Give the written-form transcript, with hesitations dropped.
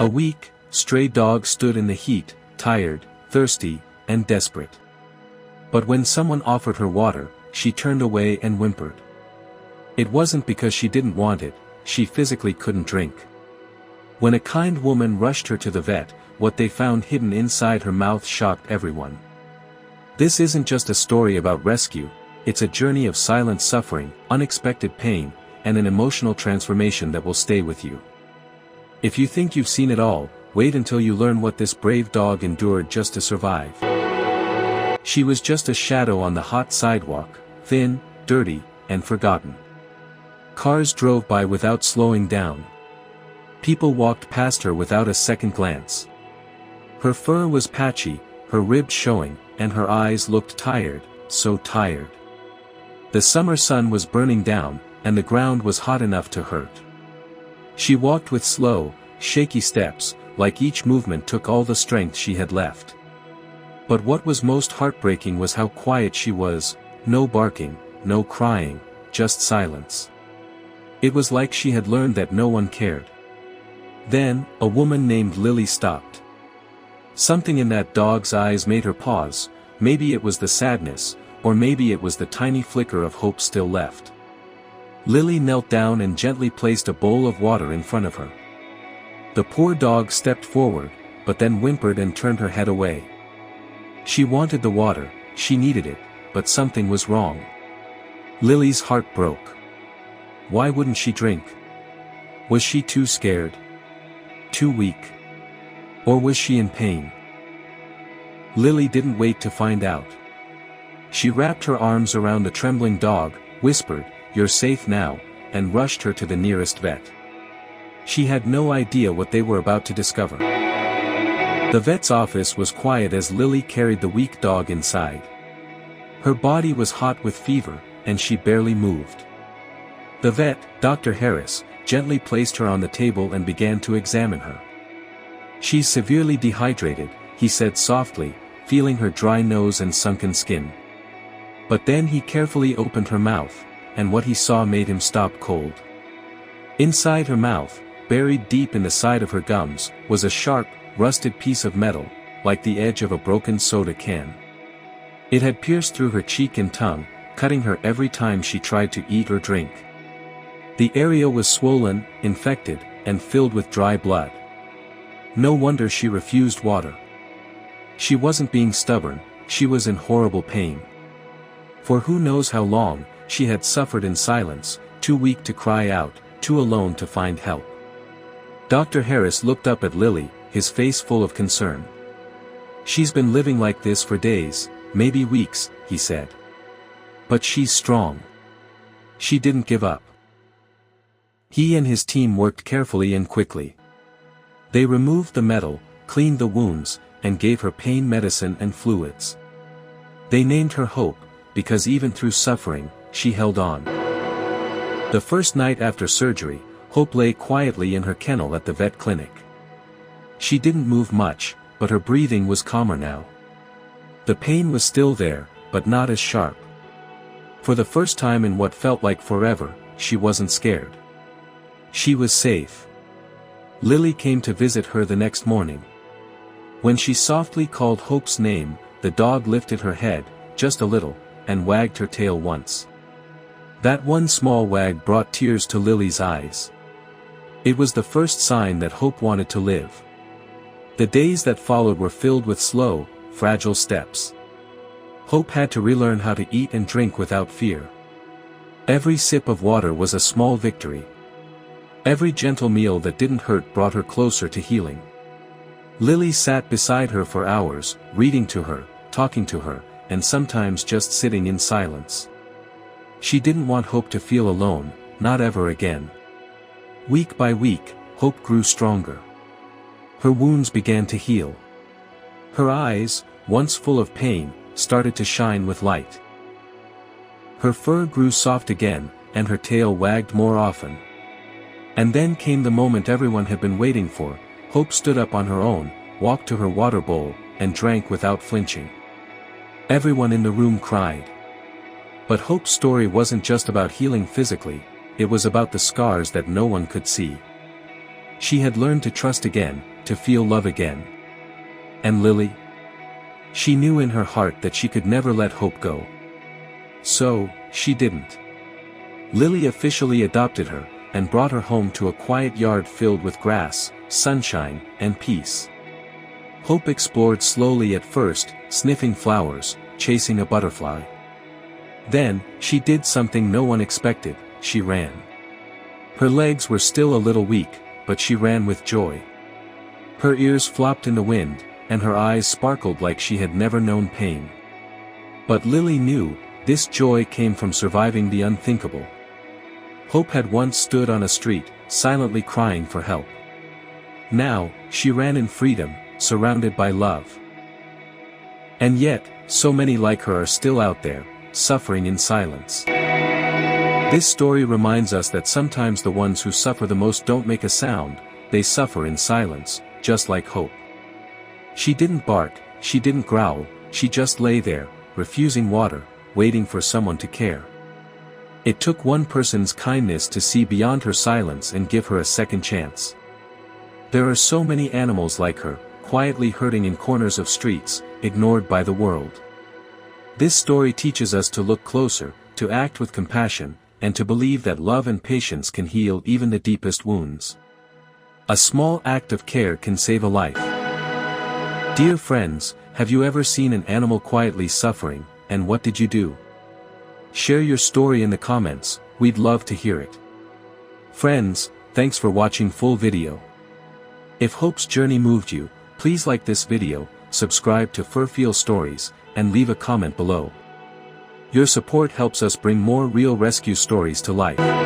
A weak, stray dog stood in the heat, tired, thirsty, and desperate. But when someone offered her water, she turned away and whimpered. It wasn't because she didn't want it, she physically couldn't drink. When a kind woman rushed her to the vet, what they found hidden inside her mouth shocked everyone. This isn't just a story about rescue, it's a journey of silent suffering, unexpected pain, and an emotional transformation that will stay with you. If you think you've seen it all, wait until you learn what this brave dog endured just to survive. She was just a shadow on the hot sidewalk, thin, dirty, and forgotten. Cars drove by without slowing down. People walked past her without a second glance. Her fur was patchy, her ribs showing, and her eyes looked tired, so tired. The summer sun was burning down, and the ground was hot enough to hurt. She walked with slow, shaky steps, like each movement took all the strength she had left. But what was most heartbreaking was how quiet she was, no barking, no crying, just silence. It was like she had learned that no one cared. Then, a woman named Lily stopped. Something in that dog's eyes made her pause, maybe it was the sadness, or maybe it was the tiny flicker of hope still left. Lily knelt down and gently placed a bowl of water in front of her. The poor dog stepped forward, but then whimpered and turned her head away. She wanted the water, she needed it, but something was wrong. Lily's heart broke. Why wouldn't she drink? Was she too scared? Too weak? Or was she in pain? Lily didn't wait to find out. She wrapped her arms around the trembling dog, whispered, "You're safe now," and rushed her to the nearest vet. She had no idea what they were about to discover. The vet's office was quiet as Lily carried the weak dog inside. Her body was hot with fever, and she barely moved. The vet, Dr. Harris, gently placed her on the table and began to examine her. "She's severely dehydrated," he said softly, feeling her dry nose and sunken skin. But then he carefully opened her mouth, and what he saw made him stop cold. Inside her mouth, buried deep in the side of her gums, was a sharp, rusted piece of metal, like the edge of a broken soda can. It had pierced through her cheek and tongue, cutting her every time she tried to eat or drink. The area was swollen, infected, and filled with dry blood. No wonder she refused water. She wasn't being stubborn, she was in horrible pain. For who knows how long, she had suffered in silence, too weak to cry out, too alone to find help. Dr. Harris looked up at Lily, his face full of concern. "She's been living like this for days, maybe weeks," he said. "But she's strong. She didn't give up." He and his team worked carefully and quickly. They removed the metal, cleaned the wounds, and gave her pain medicine and fluids. They named her Hope, because even through suffering, she held on. The first night after surgery, Hope lay quietly in her kennel at the vet clinic. She didn't move much, but her breathing was calmer now. The pain was still there, but not as sharp. For the first time in what felt like forever, she wasn't scared. She was safe. Lily came to visit her the next morning. When she softly called Hope's name, the dog lifted her head, just a little, and wagged her tail once. That one small wag brought tears to Lily's eyes. It was the first sign that Hope wanted to live. The days that followed were filled with slow, fragile steps. Hope had to relearn how to eat and drink without fear. Every sip of water was a small victory. Every gentle meal that didn't hurt brought her closer to healing. Lily sat beside her for hours, reading to her, talking to her, and sometimes just sitting in silence. She didn't want Hope to feel alone, not ever again. Week by week, Hope grew stronger. Her wounds began to heal. Her eyes, once full of pain, started to shine with light. Her fur grew soft again, and her tail wagged more often. And then came the moment everyone had been waiting for. Hope stood up on her own, walked to her water bowl, and drank without flinching. Everyone in the room cried. But Hope's story wasn't just about healing physically, it was about the scars that no one could see. She had learned to trust again, to feel love again. And Lily? She knew in her heart that she could never let Hope go. So, she didn't. Lily officially adopted her, and brought her home to a quiet yard filled with grass, sunshine, and peace. Hope explored slowly at first, sniffing flowers, chasing a butterfly. Then, she did something no one expected, she ran. Her legs were still a little weak, but she ran with joy. Her ears flopped in the wind, and her eyes sparkled like she had never known pain. But Lily knew, this joy came from surviving the unthinkable. Hope had once stood on a street, silently crying for help. Now, she ran in freedom, surrounded by love. And yet, so many like her are still out there, suffering in silence. This story reminds us that sometimes the ones who suffer the most don't make a sound, they suffer in silence, just like Hope. She didn't bark, she didn't growl, she just lay there, refusing water, waiting for someone to care. It took one person's kindness to see beyond her silence and give her a second chance. There are so many animals like her, quietly hurting in corners of streets, ignored by the world. This story teaches us to look closer, to act with compassion, and to believe that love and patience can heal even the deepest wounds. A small act of care can save a life. Dear friends, have you ever seen an animal quietly suffering, and what did you do? Share your story in the comments, we'd love to hear it. Friends, thanks for watching full video. If Hope's journey moved you, please like this video, subscribe to Feel Stories, and leave a comment below. Your support helps us bring more real rescue stories to life.